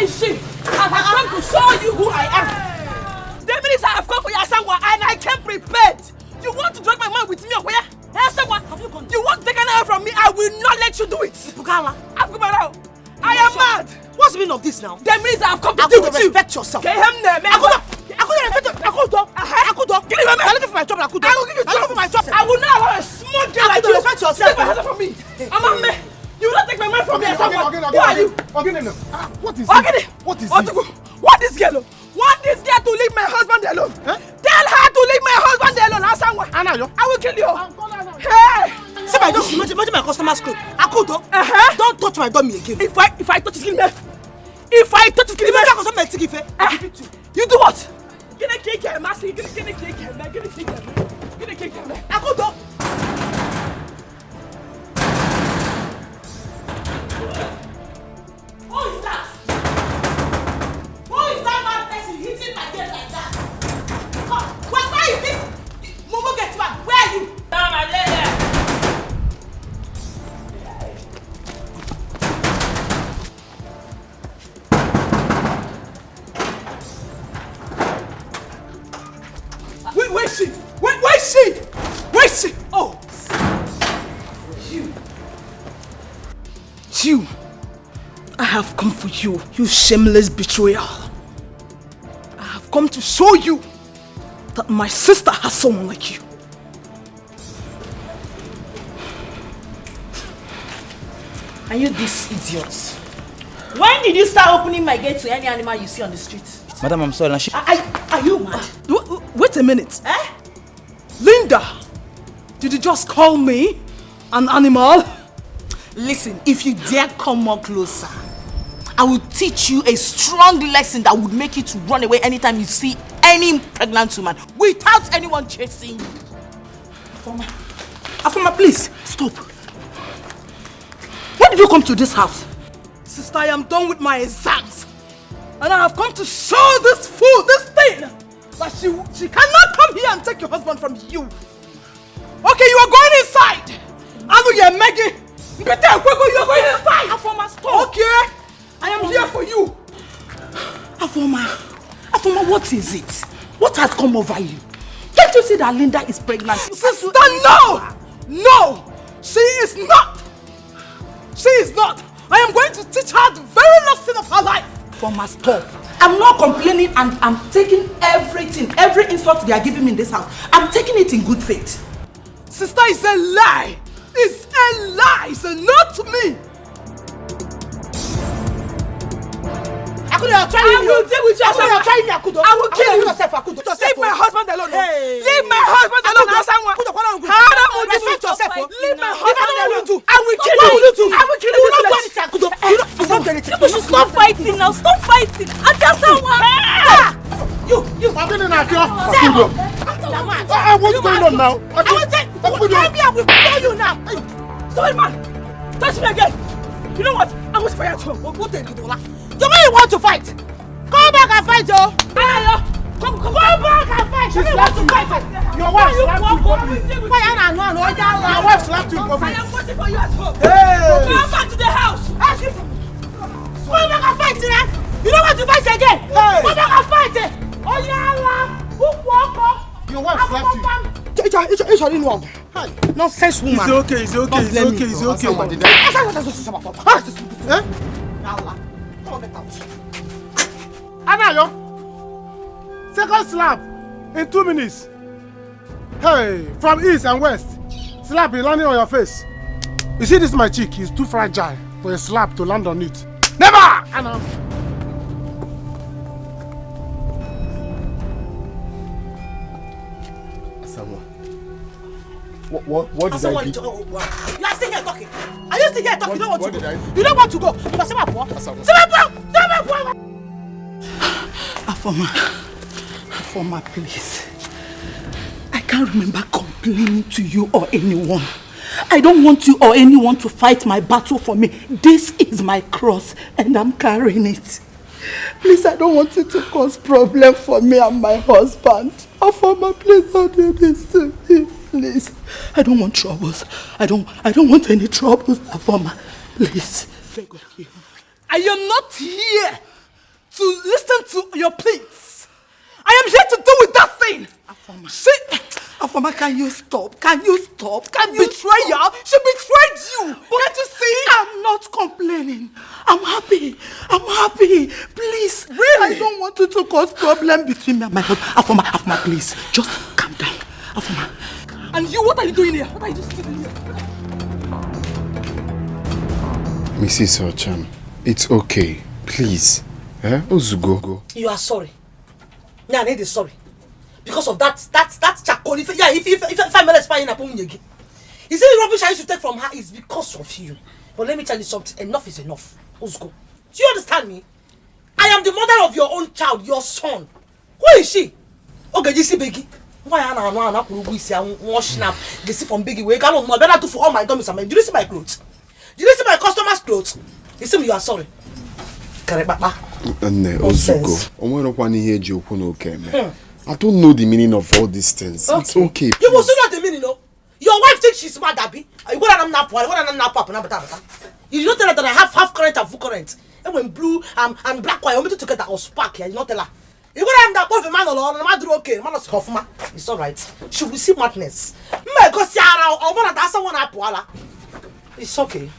is she? I have come to show you who I am. The minute I have come for your Asangwa and I came prepared. You want to drag my man with me or where? Asangwa, have you gone? You want to take an hour from me? I will not let you do it. Pukala, I am mad. What's the meaning of this now? The minute I have come to deal with you. Respect yourself. Get him there, man. Akudo. Give me my looking for my trouble, Akudo. I will give you trouble for my trouble. I will not allow a small girl like you. Respect yourself. Take my hand from me. I'm a man. You will not take my man from me. Who are you? What is it? What is it? Want this girl? Want this girl to leave my husband alone? Huh? Tell her to leave my husband alone. I will kill you. Hey! See my dog, imagine my customer screw. Akudo, don't touch my dummy again. If I touch his skin, if I touch his skin, you do what? Get a cake here, Master. Get a cake here, man. Get a cake here, man. Get a cake here, man. Akudo. Who is that? Who is that mad person hitting my head like that? Come, where is this? Momo get one. Where are you? Down my leg. Where is she? Where is she? Where is she? Oh. You. I have come for you, you shameless betrayal. I have come to show you that my sister has someone like you. Are you this idiot? When did you start opening my gate to any animal you see on the street? Madam, I'm sorry. Are you mad? Wait a minute. Linda, did you just call me an animal? Listen, if you dare come more closer, I will teach you a strong lesson that would make you to run away anytime you see any pregnant woman without anyone chasing you. Afoma, please, stop. When did you come to this house? Sister, I am done with my exams. And I have come to show this fool, this thing, that she cannot come here and take your husband from you. Okay, you are going inside. Alu, you're Maggie. You are going inside. Afoma, stop. Okay, I am here for you. Afoma, what is it? What has come over you? Can't you see that Linda is pregnant? Sister, no, she is not. She is not. I am going to teach her the very lesson of her life. Afoma, stop. I'm not complaining and I'm taking everything, every insult they are giving me in this house. I'm taking it in good faith. Sister, it's a lie. It's a lie. It's not me. Akudo, you're trying I will deal with you. Akudo, you're trying me, Akudo. I will kill you. Leave my husband alone. Hey. Leave my husband alone. Akudo, Respect yourself. Leave my husband alone. I will kill you. I will kill you. You don't do anything, Akudo. You don't do anything. You should stop fighting now. Stop fighting. You. I'm getting out here. What's going on now? I will take. I will kill you now. Sorry, man. Touch me again. You know what? I'm going to fire you. What the hell? The way you want to fight. Come back and fight, Joe. Come back and fight. She slapped you. Your wife slapped you. Your wife slapped you. I am waiting for you at home. Hey. Come back to the house. Come back and fight, you don't want to fight again. Hey. Come back and fight. Your wife slapped you. Hey, nonsense woman. It's okay. Anayo, second slap in 2 minutes. Hey, from east and west, slap is landing on your face. You see, this is my cheek. He's too fragile for a slap to land on it. Never! Anna. What did I do? You are still here talking. Are you still here talking? You don't want to go. You don't want to go. You must Afoma, please. I can't remember complaining to you or anyone. I don't want you or anyone to fight my battle for me. This is my cross and I'm carrying it. Please, I don't want it to cause problem for me and my husband. Afoma, please don't do this to me. Please. I don't want troubles. I don't want any troubles, Afoma. Please. I am not here to listen to your pleas. I am here to deal with that thing. Afoma. See? Afoma, can you stop? Can you stop? Can you Betrayal? She betrayed you. Can't you see? I'm not complaining. I'm happy. I'm happy. Please. Really? I don't want you to cause problem between me and my husband. Afoma, please. Just calm down. Afoma. And you, what are you doing here? What are you just doing here? Mrs. Ocham, it's okay. Please. Ozugo. You are sorry. Yeah, I need sorry. Because of that charcoal. If I'm not spying upon you, you see the rubbish I used to take from her is because of you. But let me tell you something. Enough is enough. Ozugo. Do you understand me? I am the mother of your own child, your son. Who is she? Okay, you see Biggie. Why am I washing up? They see from Biggie. We can't know better to for all my dummies. Do you see my clothes? Do you see my customers' clothes? You see me, you are sorry. Papa. Ozugo. I don't know the meaning of all these things. Okay. It's okay. Please. You will still know the meaning, no? Your wife thinks she's mad, Abby. You don't tell her that I have half current and full current. And when blue and black wire, I'm going to get that or spark here. You don't tell her. You go to that both a man alone, and I'm okay. Man is Hoffman. It's all right. She will see madness. It's okay.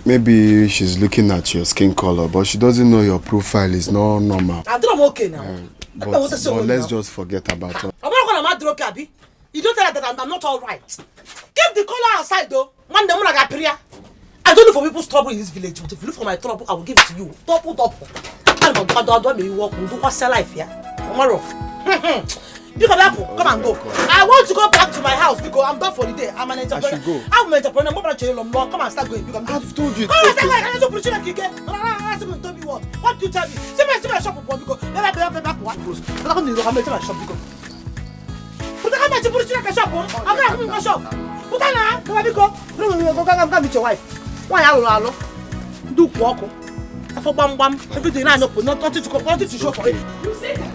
Maybe she's looking at your skin color, but she doesn't know your profile is not normal. I'm okay now. But let's just forget about her. I'm not going to mad Abby. You don't tell her that I'm not all right. Keep the color aside though. One day I got prayer. I don't look for people's trouble in this village, but if you look for my trouble, I will give it to you. Double. I don't make you walk. Do what's your life here? Tomorrow. Pick up apple. Come and go. I want to go back to my house because I'm done for the day. I'm an entrepreneur. I should go. I'm an entrepreneur. Come and start going. I've told you. What do you tell me? See my shop because I'm going to my shop because. But I'm not going to my shop. I'm not going to my shop. But I'm not going to meet your wife. Why are you do walk? I for bam everything I know, not to show for it. You see that?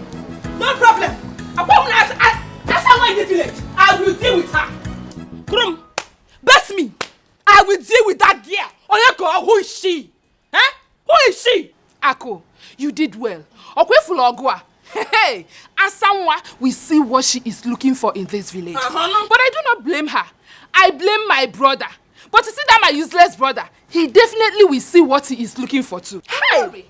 No problem. That's how I did it. I will deal with her. Krum, bless me. I will deal with that girl. Oyeko, who is she? Huh? Who is she? Ako, you did well. Okwefulogwa. Hey, as someone, we see what she is looking for in this village. But I do not blame her. I blame my brother. But you see that my useless brother, he definitely will see what he is looking for too. Hey!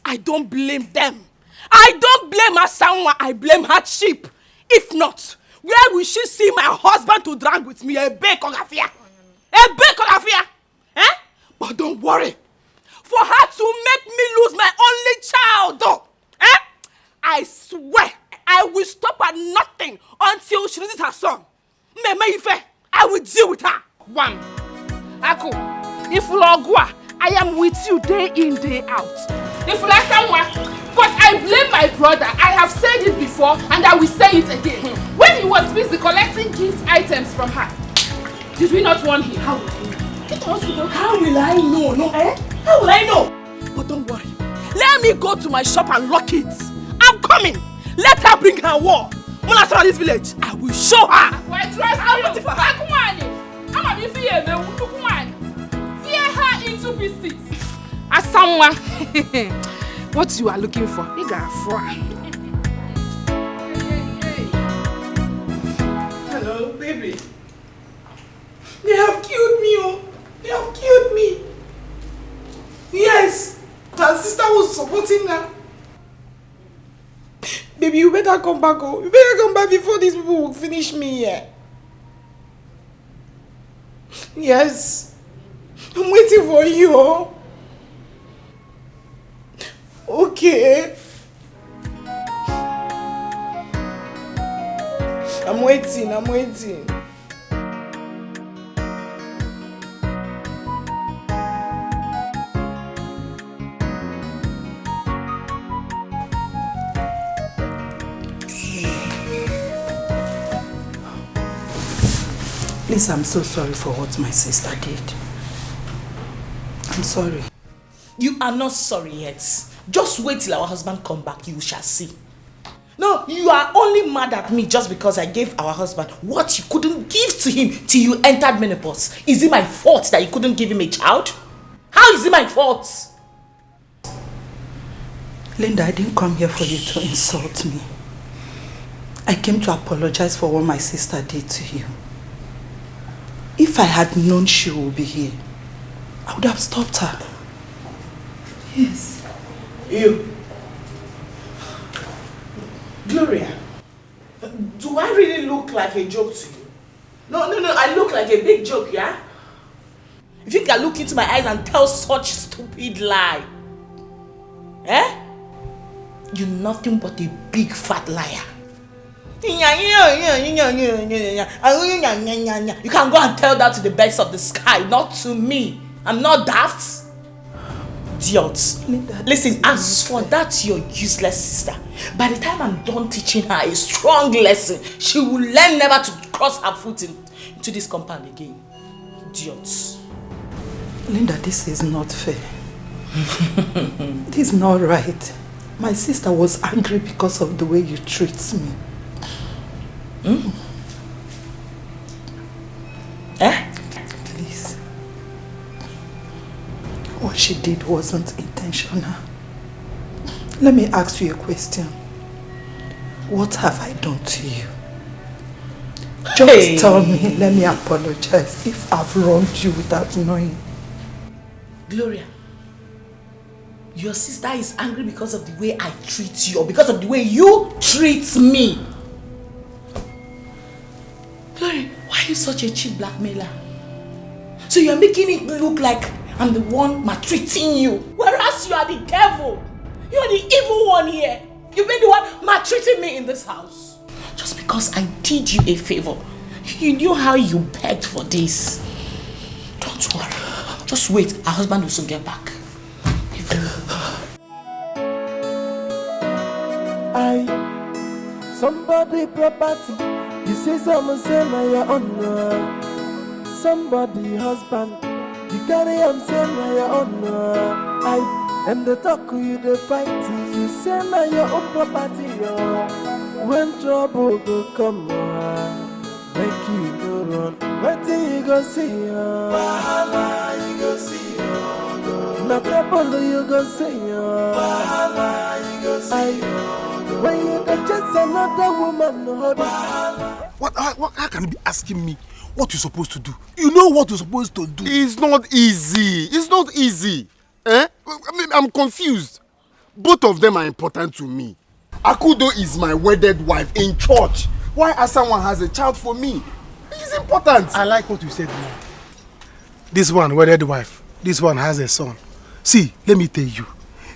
I don't blame them. I don't blame her someone. I blame her sheep. If not, where will she see my husband to drag with me? A big okafia. Eh? But don't worry. For her to make me lose my only child, though. Eh? I swear, I will stop at nothing until she loses her son. I will deal with her. One. Ako, if Logwa, I am with you day in, day out. If someone, but I blame my brother. I have said it before and I will say it again. When he was busy collecting gift items from her, did we not warn him? How will I know? How will I know? No, eh? How will I know? But don't worry. Let me go to my shop and lock it. I'm coming. Let her bring her war. When I saw this village, I will show her. I trust you. For her. I'm a fear her into pieces. As someone, what you are looking for, you got for. Hello, baby. They have killed me, oh. They have killed me. Yes, her sister was supporting her. Baby, you better come back, oh. You better come back before these people will finish me here. Yes. I'm waiting for you, oh. Okay. I'm waiting. Please, I'm so sorry for what my sister did. I'm sorry. You are not sorry yet. Just wait till our husband come back, you shall see. No, you are only mad at me just because I gave our husband what you couldn't give to him till you entered menopause. Is it my fault that you couldn't give him a child? How is it my fault? Linda, I didn't come here for you to insult me. I came to apologize for what my sister did to you. If I had known she would be here, I would have stopped her. Yes. You. Gloria, do I really look like a joke to you? No, I look like a big joke, yeah? If you can look into my eyes and tell such stupid lie, eh? You're nothing but a big fat liar. You can go and tell that to the birds of the sky, not to me. I'm not daft. Idiots. Listen, as for that your useless sister, by the time I'm done teaching her a strong lesson, she will learn never to cross her foot into this compound again. Idiots. Linda, this is not fair. This is not right. My sister was angry because of the way you treat me. Eh? Please. What she did wasn't intentional. Let me ask you a question. What have I done to you? Just tell me, let me apologize if I've wronged you without knowing. Gloria, your sister is angry because of the way I treat you or because of the way you treat me. Gloria, why are you such a cheap blackmailer? So you're making it look like I'm the one maltreating you, whereas you are the devil. You are the evil one here. You've been the one maltreating me in this house. Just because I did you a favor. You knew how you begged for this. Don't worry. Just wait. Our husband will soon get back. Somebody property. You say someone say na your honor. Somebody husband. You carry am say na your honor. And the talk you the fight. You say na your own property. When trouble go come make you go run. Wait till you go see Bahala, you go see no trouble you go see Bahala, you go see when you can just another woman What? How can you be asking me what you're supposed to do? You know what you're supposed to do. It's not easy. It's not easy. Eh? I'm confused. Both of them are important to me. Akudo is my wedded wife in church. Why Asanwa has a child for me? It's important. I like what you said now. This one, wedded wife. This one has a son. See, let me tell you.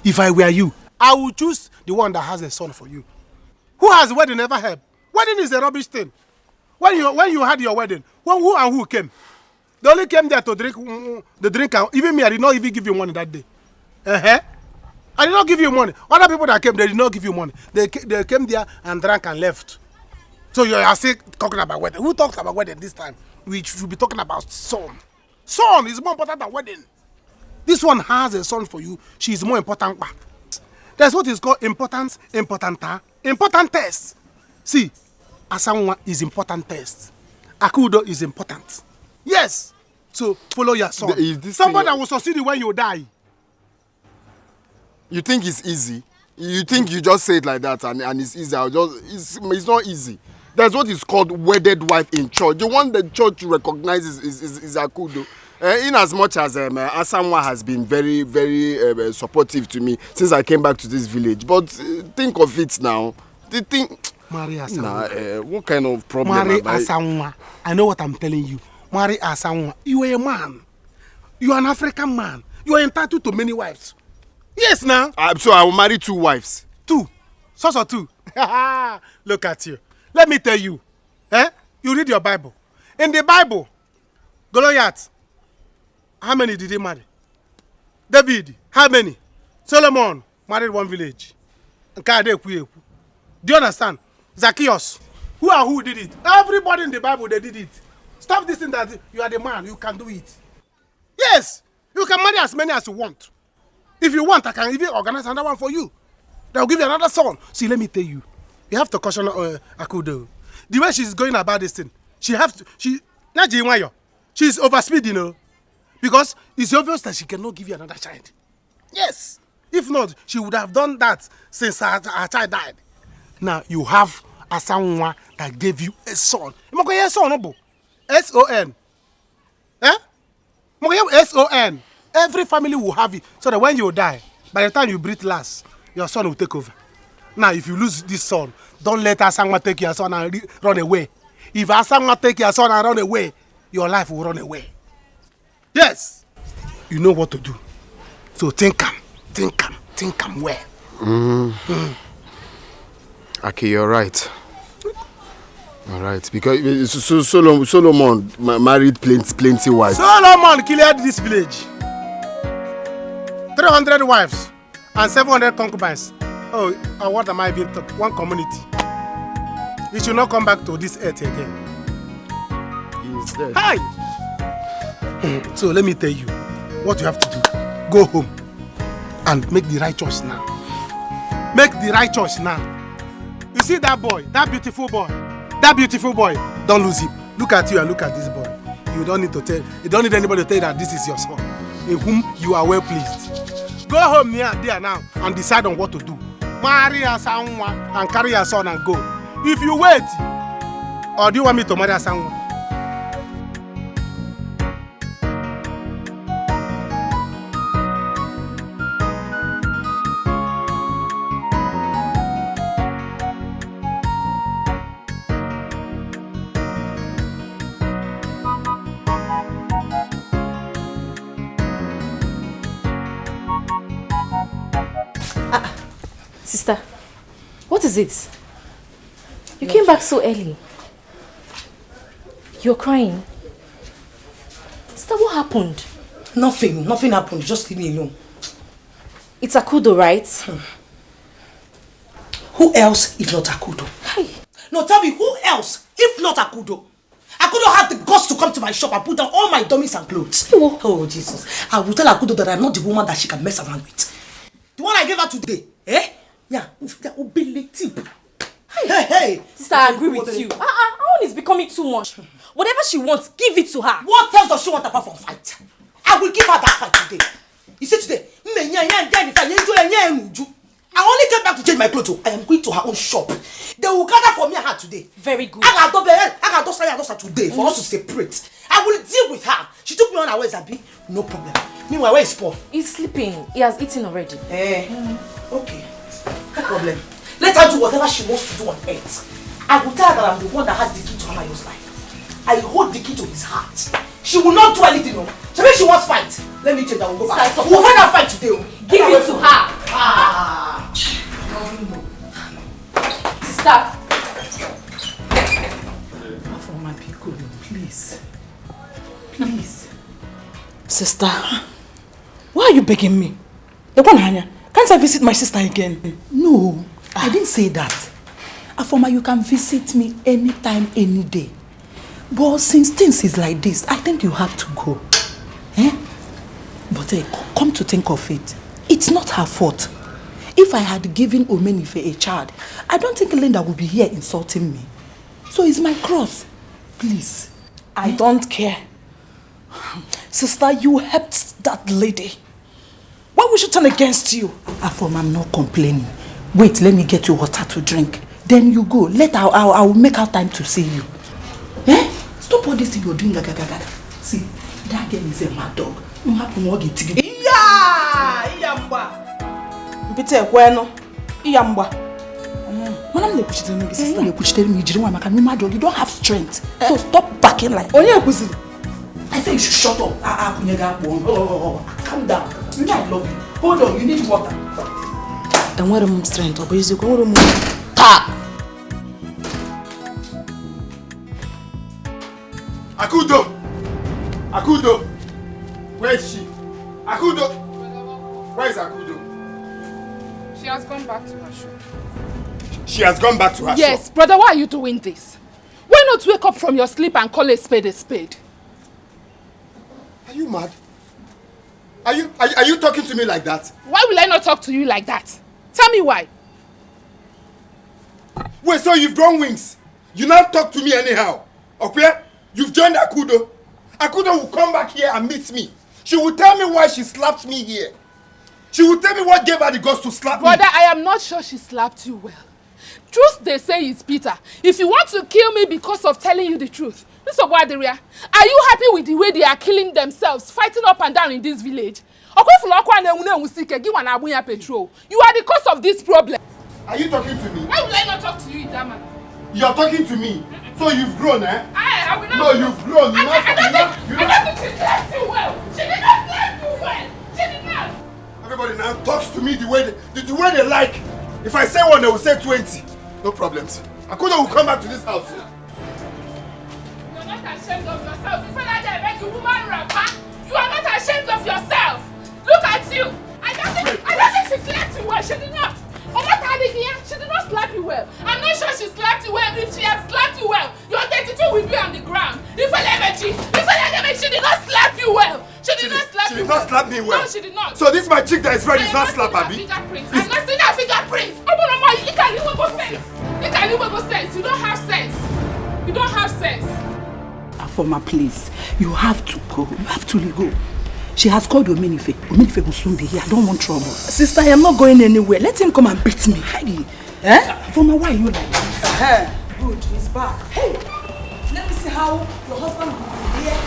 If I were you, I would choose the one that has a son for you. Who has wedding never help? Wedding is a rubbish thing. When you had your wedding, who and who came? They only came there to drink the drink. Even me, I did not even give you money that day. I did not give you money. Other people that came, they did not give you money. They came there and drank and left. So you are still talking about wedding. Who talks about wedding this time? We should be talking about son. Son is more important than wedding. This one has a son for you. She is more important. That's what is called importance, important test. See, Asanwa is important test. Akudo is important. Yes. So follow your son. Somebody that will succeed you when you die. You think it's easy? You think you just say it like that and it's easy? It's not easy. That's what is called wedded wife in church. The one the church recognizes is Akudo. In as much as Asanwa has been very, very supportive to me since I came back to this village. But think of it now. Marry Asanwa. What kind of problem? Marry Asanwa. I know what I'm telling you. Marry Asanwa. You are a man. You are an African man. You are entitled to many wives. Yes, now. So I will marry 2 wives. 2. So 2. Look at you. Let me tell you. You read your Bible. In the Bible, Goliath, how many did he marry? David, how many? Solomon married 1 village. Do you understand? Zacchaeus, who did it? Everybody in the Bible, they did it. Stop this thing that you are the man, you can do it. Yes, you can marry as many as you want. If you want, I can even organize another one for you. That will give you another son. See, let me tell you. You have to caution Akudo. The way she's going about this thing, she's overspeed, you know. Because it's obvious that she cannot give you another child. Yes. If not, she would have done that since her child died. Now you have a someone that gave you a son. S-O-N. Eh? S-O-N. Every family will have it. So that when you die, by the time you breathe last, your son will take over. Now, if you lose this son, don't let Asangwa take your son and run away. If Asangwa take your son and run away, your life will run away. Yes. You know what to do. So think well. Okay, you're right. All right, because Solomon married plenty wives. Solomon killed this village. 300 wives and 700 concubines. Oh, what am I being talking? One community. He should not come back to this earth again. He's dead. Hi! So let me tell you what you have to do. Go home and make the right choice now. Make the right choice now. You see that boy, that beautiful boy, don't lose him. Look at you and look at this boy. You don't need anybody to tell you that this is your son, in whom you are well pleased. Go home there now and decide on what to do. Marry someone and carry your son and go. If you wait, or do you want me to marry someone? Sister, what is it? You came back so early. You're crying. Sister, what happened? Nothing happened. Just leave me alone. It's Akudo, right? Who else if not Akudo? Hi. No, tell me, who else if not Akudo? Akudo had the guts to come to my shop and put down all my dummies and clothes. Oh, Jesus. I will tell Akudo that I'm not the woman that she can mess around with. The one I gave her today, eh? Yeah, hey. Sister, I agree with you. Her own is becoming too much. Whatever she wants, give it to her. What else does she want apart from fight? I will give her that fight today. You see today, I only came back to change my clothes. I am going to her own shop. They will gather for me and her today. Very good. I got today for us to separate. I will deal with her. She took me on her ways, Abi. No problem. Meanwhile, where is Paul? He's sleeping. He has eaten already. Okay. No problem. Let her do whatever she wants to do on earth. I will tell her that I'm the one that has the key to Amayo's life. I hold the key to his heart. She will not do anything, no. So when she wants fight, let me change. I will go back. We'll find her fight today. Give it to her. Sister. For my people, please. Please. Sister, why are you begging me? Can't I visit my sister again? No, I didn't say that. Afoma, you can visit me anytime, any day. But since things is like this, I think you have to go. But come to think of it, it's not her fault. If I had given Omenife a child, I don't think Linda would be here insulting me. So it's my cross. Please. I don't care. Sister, you helped that lady. Why would she turn against you? Afoma, I'm not complaining. Wait, let me get you water to drink. Then you go. I will make out time to see you. Stop all this thing you're doing. See, that girl is a mad dog. You have to walk it. Iyamba. Mpite kweno. Iyamba. Madam, you don't have strength. So stop backing like. I say you should shut up. Calm down. You know I love you. Hold on, you need water. Then what am strength? Akudo! Where is she? Akudo! Where is Akudo? She has gone back to her shop. She has gone back to her shop? Yes, brother, why are you doing this? Why not wake up from your sleep and call a spade a spade? Are you mad? Are you talking to me like that? Why will I not talk to you like that? Tell me why. Wait, so you've grown wings? You now talk to me anyhow? Okay? You've joined Akudo. Akudo will come back here and meet me. She will tell me why she slapped me here. She will tell me what gave her the guts to slap me. Brother, I am not sure she slapped you well. Truth they say is bitter. If you want to kill me because of telling you the truth, Mr. Boaderia, are you happy with the way they are killing themselves, fighting up and down in this village? You are the cause of this problem. Are you talking to me? Why would I not talk to you in that manner? You are talking to me. So you've grown, eh? I will not. No, you've grown. I don't think she slapped you well. She did not slap you well. She did not. Everybody now talks to me the way they like. If I say one, they will say 20. No problems. Akudo will come back to this house. You're not ashamed of yourself. You feel like they make you woman rapper. You are not ashamed of yourself. Look at you. I don't think she slapped you well. She did not. She did not slap you well. I'm not sure she slapped you well. If she had slapped you well, your 32 will be on the ground. She did not slap you well. She did not slap me well. No, she did not. So this my chick that is ready is not slap, Abi? I'm not seeing that fingerprint. You can't even go sense. You can't even go sense. You don't have sense. You don't have sense. Afoma, please. You have to go. You have to go. She has called Omenife. Omenife will soon be here. I don't want trouble. Sister, I am not going anywhere. Let him come and beat me. Hey. Eh? Afoma, why are you like this? Good, he's back. Hey, let me see how your husband will be here.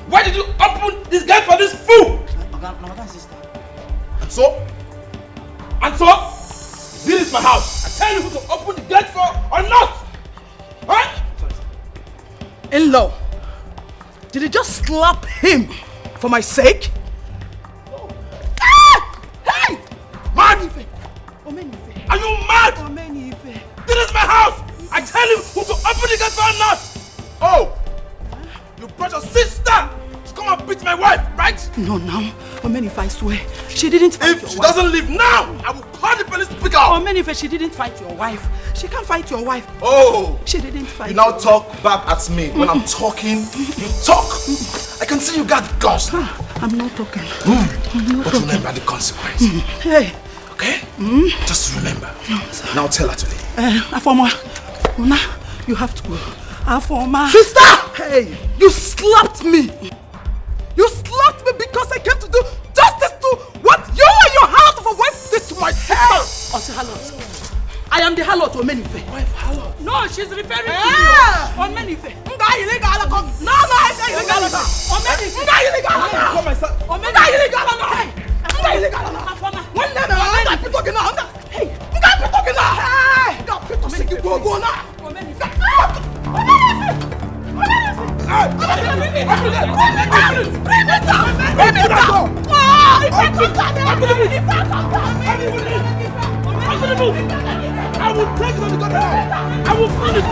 Why did you open this gate for this fool? And so? This is my house. I tell you who to open the gate for or not. Huh? In-law, did you just slap him for my sake? No. Hey! Mad? Omenife. Are you mad? Omenife. This is my house. I tell you who to open the gate for or not. Oh, you brought your sister to come and beat my wife, right? No, now. Omenife, I swear. She didn't fight your wife. If she doesn't leave now, I will call the police to pick her up. Omenife, she didn't fight your wife. She can't fight your wife. Oh. She didn't fight. You now talk back at me. When I'm talking, you talk. I can see you got guts. I'm not talking. But remember the consequence. Hey. Okay? Just remember. Now tell her to leave. Afoma, Una, you have to go. Afoma. Sister! Hey, you slapped me. You slapped me because I came to do justice to what you and your harlot of a wife did to my sister. Also, harlot. I am the harlot, Omenife. Wife harlot? No, she's referring to you. Omenife. Nga illegal. No, I say illegal. Omenife. Nga illegal. Nga illegal. Nga illegal. One day, I'm talking now. Hey, I'm talking now. Hey, Omenife. Go now. Omenife. I will take it on the gun now. I will find it.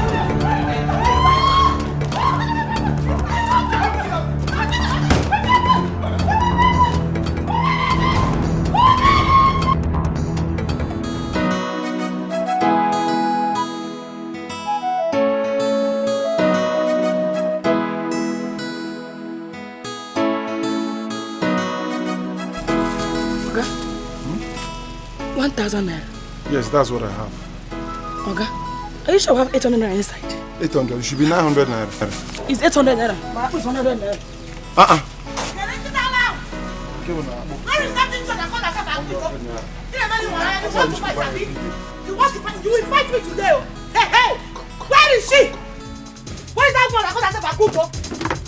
Okay. 1,000 naira. Yes, that's what I have. Oga, are you sure we have 800 naira inside? 800. It should be 900 naira. It's 800 naira. My apple is 100 naira. Uh-uh. You will fight me today. Hey, hey! Where is she? Where is that one? Akudo!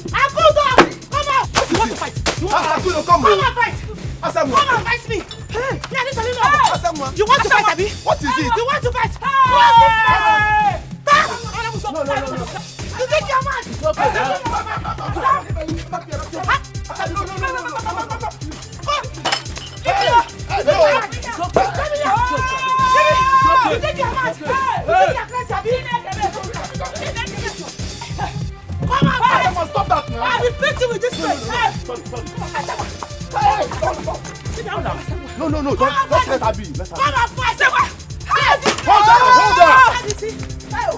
Akudo! Come on! You want to fight? Akudo, come on! Come and fight! Come and fight me! Hey! You want to fight, Abi? What is it? You want to fight? No. You think you're mad? Stop that now! I'll be beating with this place! No, don't let her be. Let her be. Come on, fight! Hold on! Who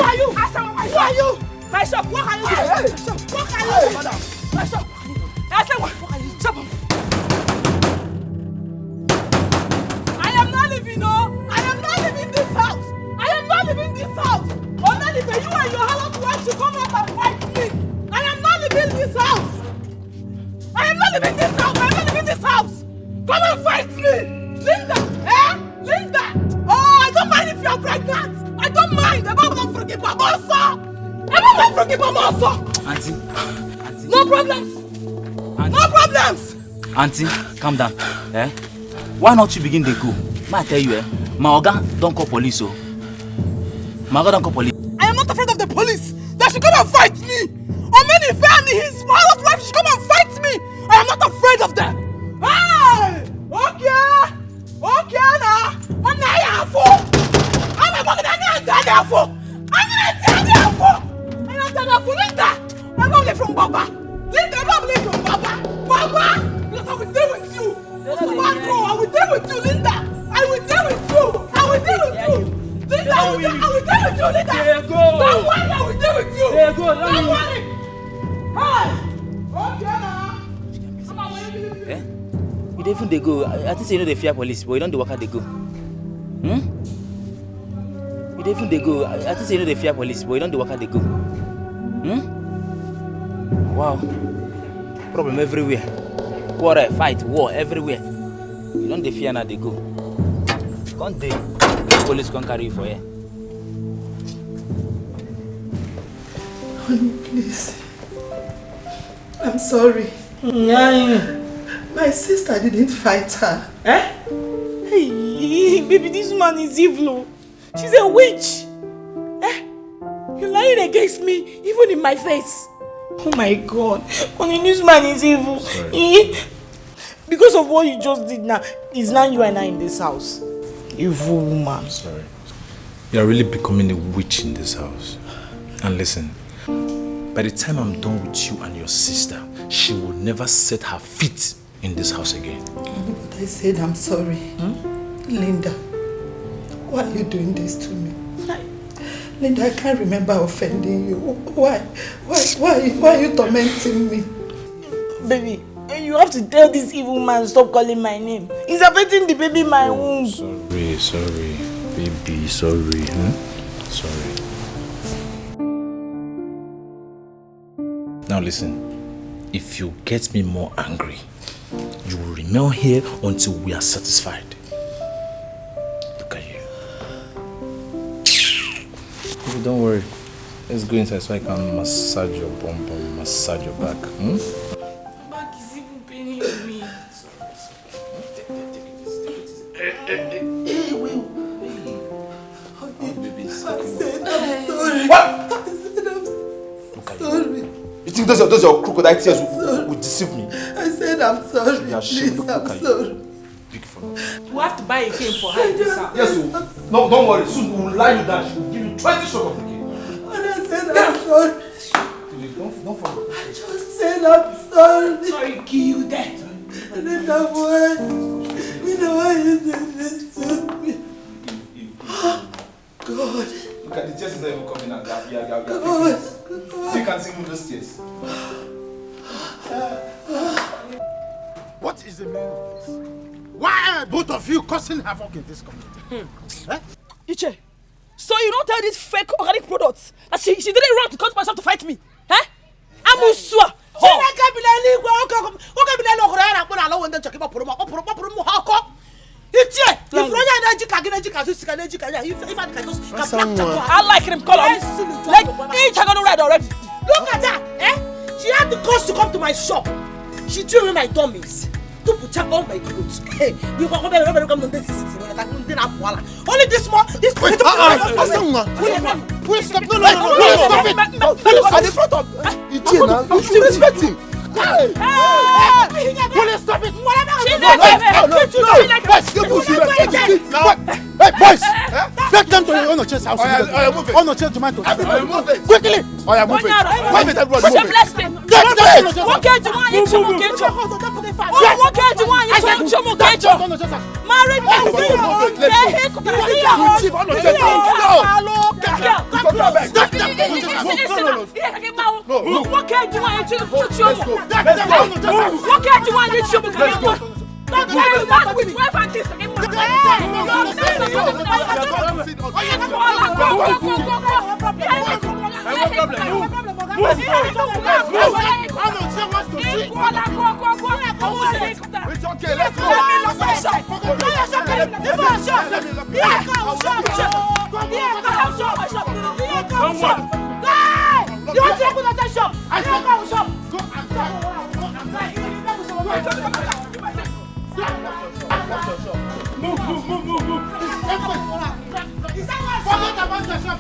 are you? Who are you? My shop, what can you do? What can you do? My shop. I said, what can you do? I am not living, no. I am not living this house. I am not living this house. Oh, Neltv, you and your husband want to come out and fight me. I am not living this house. I am not living this house. I am not living this house. Come and fight me. Linda, Linda. Oh, I don't mind if you are pregnant. I don't mind. I'm not forgive Mama also. I'm not forgive Mama also. Auntie. No problems. Auntie. No problems. Auntie, calm down. Why not you begin to go? I tell you, my oga don't call police. Oh. My oga don't call police. I am not afraid of the police. They should come and fight me. Or many family, his wife should come and fight me. I am not afraid of them. Hey! Okay! Okay now! I'm not here for. I'm not here for. I'm not here for. I'm not here for Linda. I'm not from Baba. Linda, I'm not from Baba. Baba! Because I will deal with you. I will deal with you, Linda. I will deal with you. I will deal with you. Linda, I will deal with you, Linda. Don't worry, I will deal with you. Don't worry. Hey! Okay now. Come on, where You don't even they go. I think you know they fear police, but you don't work out they go. You don't even they go. I think you know they fear police, but you don't work out they go. Wow. Problem everywhere. Quarrel, fight, war everywhere. You don't they fear now they go. Can't they? The police can't carry you for here. Honey, please. I'm sorry. My sister didn't fight her. Hey, baby, this woman is evil. She's a witch. You're lying against me, even in my face. Oh my God. Honey, this man is evil. Because of what you just did now, it's now you and I in this house. Evil woman. I'm sorry. You're really becoming a witch in this house. And listen, by the time I'm done with you and your sister, she will never set her feet in this house again. But I said I'm sorry. Linda, why are you doing this to me? Linda, I can't remember offending you. Why are you tormenting me? Baby, you have to tell this evil man stop calling my name. He's affecting the baby in my womb. Sorry, baby, sorry. Sorry. Now listen, if you get me more angry, you will remain here until we are satisfied. Look at you. Baby, don't worry. Let's go inside so I can massage your bum bum, massage your back. My back is even paining me. What? Sorry. You think those your crocodile tears will deceive me? I said I'm sorry. Please, I'm sorry. Big fun. We have to buy a cane for her in this house. Yes, no, don't worry. Soon we will lie you down. She will give you 20 shots of the cane. And I said I'm sorry. Don't follow. I just said I'm sorry. Sorry, kill that. And then that boy, you know why you did this to me. God. Look at the tears is not even coming out. God. So you can see me those tears. What is the meaning of this? Why are both of you causing havoc in this community? Iche, so you don't tell these fake organic products that she didn't run to cut myself to fight me? Amusua. I like him color. Like each are gonna ride already. Look at her, She had the cost to come to my shop. She threw away my dummies. To put all my clothes. Hey, you come to this city. Only this more. This. Wait, stop! No, stop it! At the front of you should respect him. Hey! Police, stop it! Hey, boys! Take them to your Onoche's house. Onoche's tomato. Quickly! Move it. Move it, everybody. Move it. Bless them. What can you want? Married man, with wife and kids. It's okay, let's go. You want to open a shop? I don't go shop. Move. Is that what? Forget about the shop.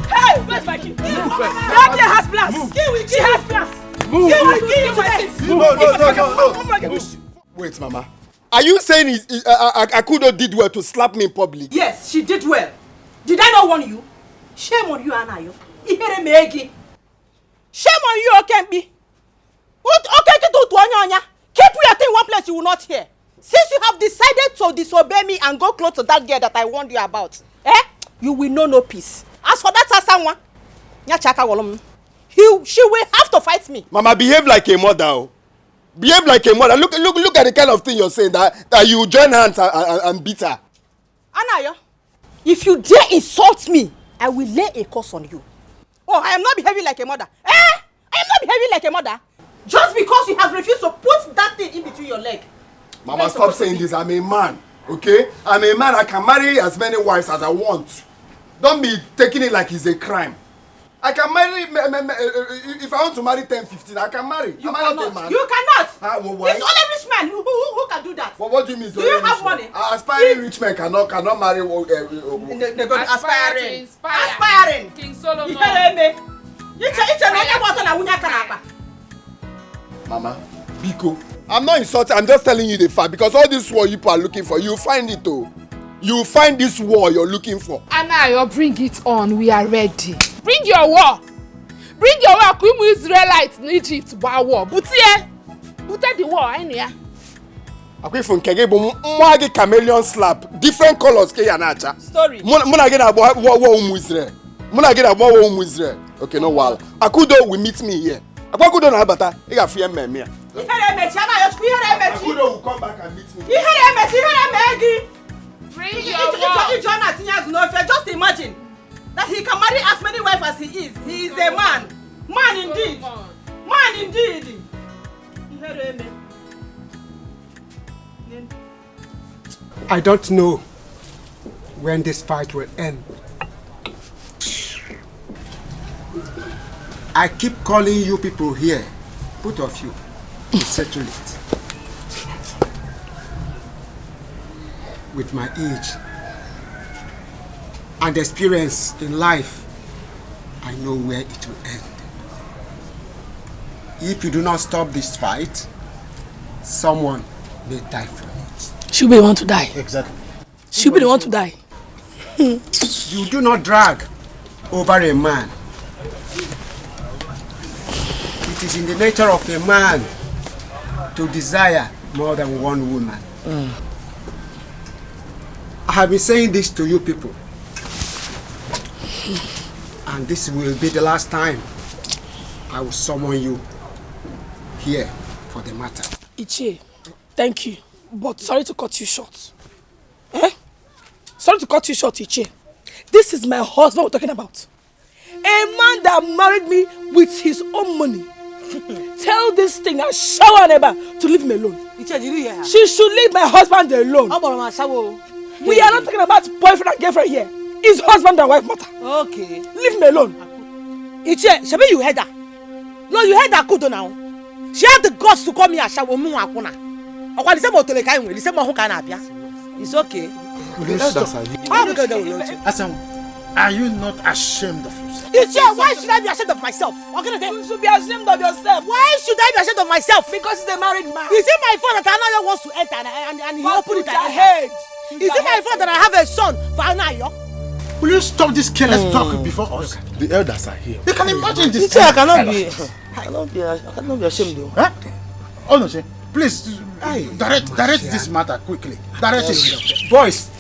Hey, where's my key? That has plans. She has plans. No. Wait, Mama. Are you saying Akudo did well to slap me in public? Yes, she did well. Did I not warn you? Shame on you, Anayo. Shame on you, Okembi. Keep your thing in one place you will not hear. Since you have decided to disobey me and go close to that girl that I warned you about, you will know no peace. As for that someone, she will have to fight me. Mama, behave like a mother. Behave like a mother. Look at the kind of thing you're saying, that you join hands and beat her. Anayo, if you dare insult me, I will lay a curse on you. Oh, I am not behaving like a mother. I am not behaving like a mother. Just because you have refused to put that thing in between your leg. Mama, stop saying this. I'm a man, okay? I'm a man. I can marry as many wives as I want. Don't be taking it like it's a crime. I can marry, if I want to marry 10, 15, I can marry. You cannot. You cannot. Why? It's only rich men who can do that. But what do you mean? Do you have money? Aspiring rich men cannot marry. Aspiring. King Solomon. Mama, Biko, I'm not insulting. I'm just telling you the fact, because all this war you people are looking for, you find it though. You find this war you're looking for. Anayo, bring it on. We are ready. Bring your war. Bring your war. Queen Israelites in Egypt war. Butie the war. Anya. Okay, from Kegebo, mwagi chameleon slap. Different colors ke yanacha. Story. Muna get about war Israel. Muna get about war Israel. Okay, no wall. Akudo will meet me here. Akudo na bata. He got fear me. Akudo will come back and meet me. Bring your war. Just imagine that he can marry as many wives as he is. He is a man. Man indeed. Man indeed. I don't know when this fight will end. I keep calling you people here, both of you, to settle it. With my age and experience in life, I know where it will end. If you do not stop this fight, someone may die from it. She will want to die. Exactly. She will want to die. You do not drag over a man. It is in the nature of a man to desire more than one woman. I have been saying this to you people, and this will be the last time I will summon you here for the matter. Ichie, thank you, but sorry to cut you short. Sorry to cut you short, Ichie. This is my husband we're talking about. A man that married me with his own money. Tell this thing, a shower neighbor, to leave me alone. Ichie, did you hear her? She should leave my husband alone. We are not talking about boyfriend and girlfriend here. It's husband and wife matter. Okay. Leave me alone. Ichie, Shabi, you heard her. No, you heard her Kudo now. She had the guts to call me a shawo mu akuna. Okwa the motole kai nwe, the mo hu ka na abia. It's okay. Asam, Are you not ashamed of yourself? Why should I be ashamed of myself? You should be ashamed of yourself. Why should I be ashamed of myself? Because he's a married man. Is it my fault that Anayo wants to enter and he opened it ahead? Is it my fault that I have a son for Anayo? Will you stop this careless talk before us? The elders are here. You can imagine this. I cannot be ashamed though. Huh? Oh no, please direct this matter quickly. Direct it. Boys,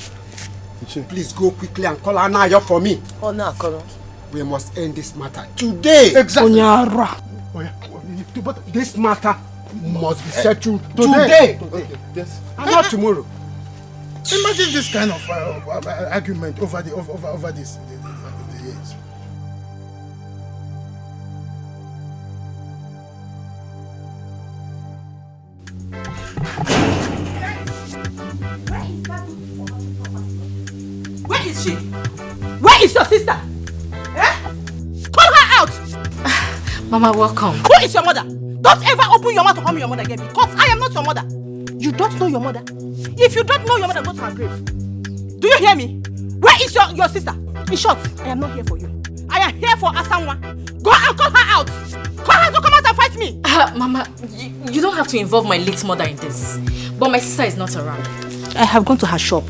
please go quickly and call Anayo for me. Oh no, Kolo. We must end this matter today. Exactly. But this matter must be settled today. Yes. And not tomorrow. Imagine this kind of argument over this. The years. Where is she? Where is your sister? Eh? Call her out! Mama, welcome. Who is your mother? Don't ever open your mouth to call me your mother again because I am not your mother. You don't know your mother? If you don't know your mother, go to her grave. Do you hear me? Where is your sister? In short, I am not here for you. I am here for Asanwa. Go and call her out. Call her to come out and fight me. Mama, you don't have to involve my late mother in this. But my sister is not around. I have gone to her shop.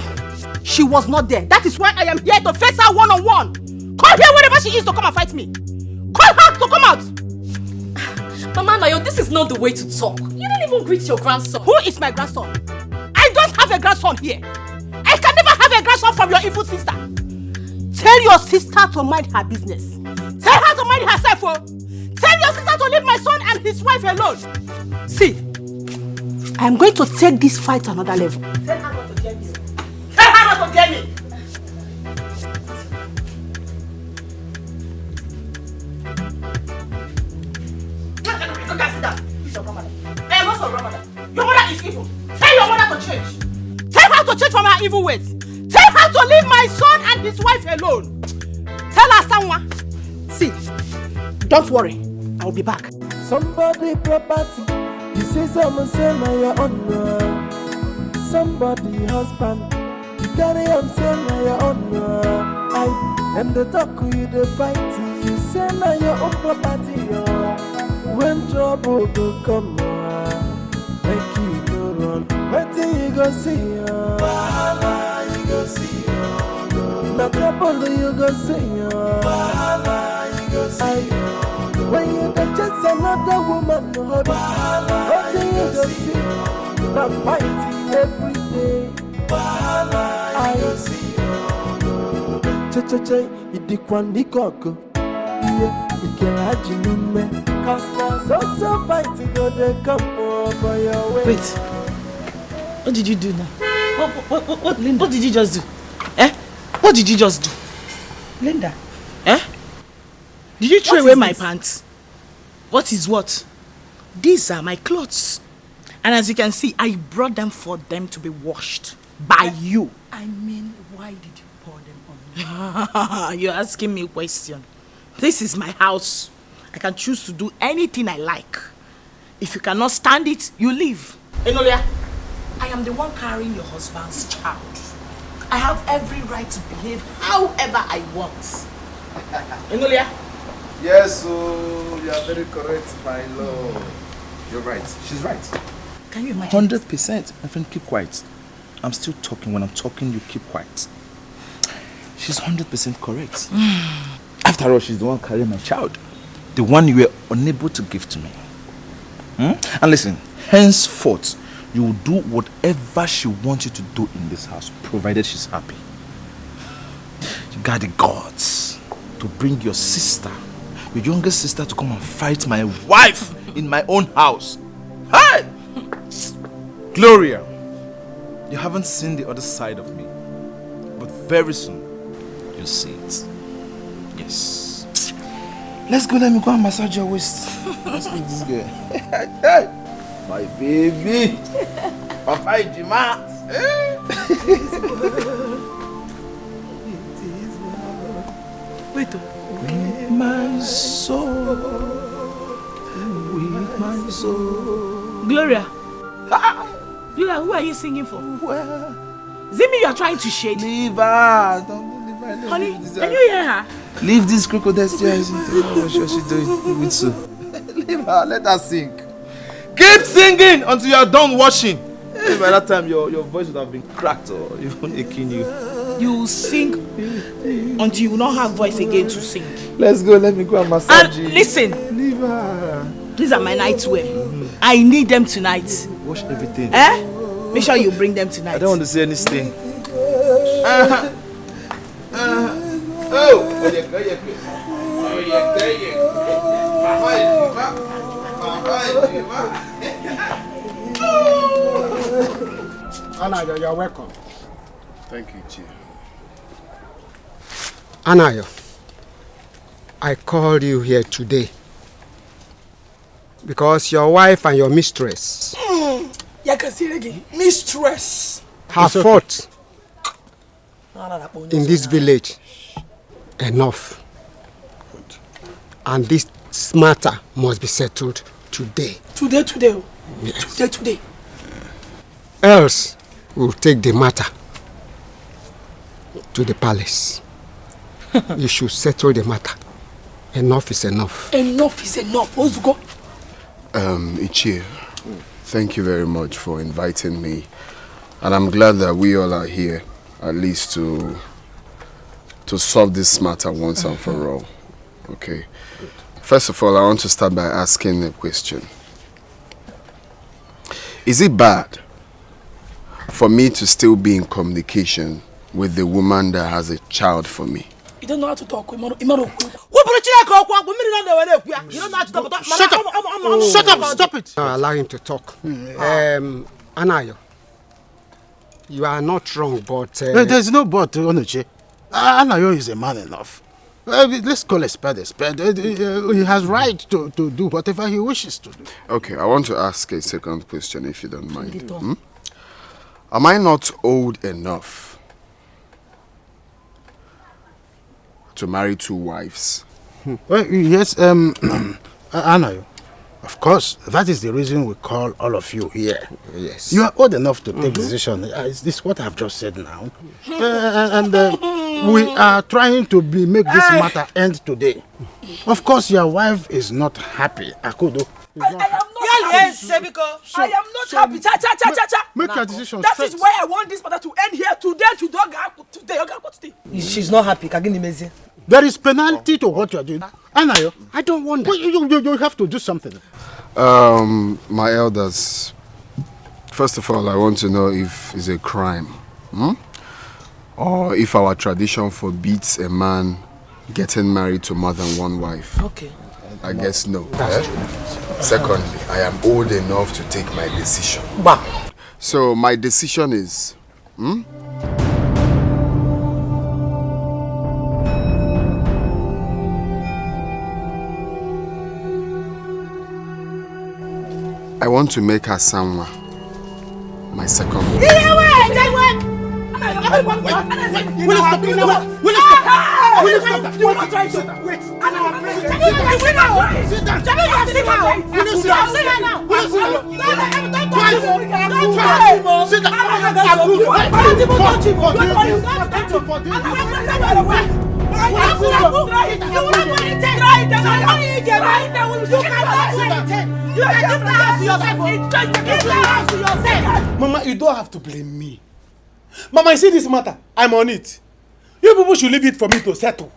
She was not there. That is why I am here to face her one-on-one. Call her wherever she is to come and fight me. Call her to come out. Mama Nayo, this is not the way to talk. You didn't even greet your grandson. Who is my grandson? I don't have a grandson here. I can never have a grandson from your evil sister. Tell your sister to mind her business. Tell her to mind herself. Oh. Tell your sister to leave my son and his wife alone. See, I am going to take this fight to another level. Tell her not to dare me. Tell her not to dare me. I am not your grandmother. Your mother is evil. Tell your mother to change. Tell her to change from her evil ways. Tell her to leave my son and his wife alone. Tell her someone. See, don't worry. I will be back. Somebody property. You say someone say na your own. Somebody husband. You carry him say na your own. I am the talk you the fight. You say na your own property. When trouble go come, make you go run. Wait till you go see, Bahala, you go see, no trouble you go see, Bahala, you go see. When you get just another woman, Bahala, wait till you go see. Not fighting every day, Bahala, you go see. Che, idikwandi koko, yeah, ikerajinume. So fight to go the come over your way. Wait. What did you do now? What Linda? What did you just do? Eh? What did you just do? Linda. Eh? Did you throw away my pants? What is what? These are my clothes. And as you can see, I brought them for them to be washed by you. I mean, why did you pour them on me? You're asking me a question. This is my house. I can choose to do anything I like. If you cannot stand it, you leave. Enolia, I am the one carrying your husband's child. I have every right to behave however I want. Enolia? Yes, so you are very correct, my lord. You're right. She's right. Can you imagine? 100%. My friend, keep quiet. I'm still talking. When I'm talking, you keep quiet. She's 100% correct. After all, she's the one carrying my child. The one you were unable to give to me. And listen, henceforth, you will do whatever she wants you to do in this house, provided she's happy. You got the guts to bring your sister, your younger sister, to come and fight my wife in my own house. Hey! Gloria, you haven't seen the other side of me, but very soon, you'll see it. Yes. Let's go, let me go and massage your waist. Let's meet this girl. Hey, my baby. Papa Ijima. Wait. With my soul. With my soul. Gloria. Gloria, who are you singing for? Well, Is it me you are trying to shade? leave her. Don't leave Honey, can you hear her? Leave this crocodile stairs. What should she do with so? Leave her, let her sing. Keep singing until you are done washing. By that time, your voice would have been cracked or even aching you. You sing until you don't have voice again to sing. Let's go, let me go and massage you. And listen. Leave her. These are my nightwear. I need them tonight. Wash everything. Make sure you bring them tonight. I don't want to see any stain. Anayo, you're welcome. Thank you, Chief. Anayo, I called you here today because your wife and your mistress mistress have fought in this village. Enough. And this matter must be settled today. Today. Yes. Today. Else, we'll take the matter to the palace. You should settle the matter. Enough is enough. Enough is enough. Let's go. Ichie, thank you very much for inviting me. And I'm glad that we all are here, at least to solve this matter once and for all. Okay. First of all, I want to start by asking a question. Is it bad for me to still be in communication with the woman that has a child for me? You don't know how to talk. You don't know how to talk. Shut up! Stop it! Allow him to talk. Anayo, you are not wrong, but... There's no but, Onoche. Anayo is a man enough. Let's call a spade a spade. He has right to do whatever he wishes to do. Okay, I want to ask a second question, if you don't mind. Am I not old enough to marry 2 wives? Well, yes, Anayo. Of course, that is the reason we call all of you here. Yes. You are old enough to take decision. Is this what I've just said now? We are trying to make this matter end today. Of course, your wife is not happy. Akudo. I am not happy. I am not happy. Cha. Make your decision That straight. is why I want this matter to end here today. Today. She's not happy. Kagini. There is penalty to what you are doing. Anayo, I don't want that. You have to do something. My elders, first of all, I want to know if it's a crime. Or if our tradition forbids a man getting married to more than 1 wife. Okay. I guess no. Secondly, I am old enough to take my decision. So my decision is... I want to make her Sanwa my second wife. Mama, you don't have to blame me. Mama, you see this matter? I'm on it. You people should leave it for me to settle.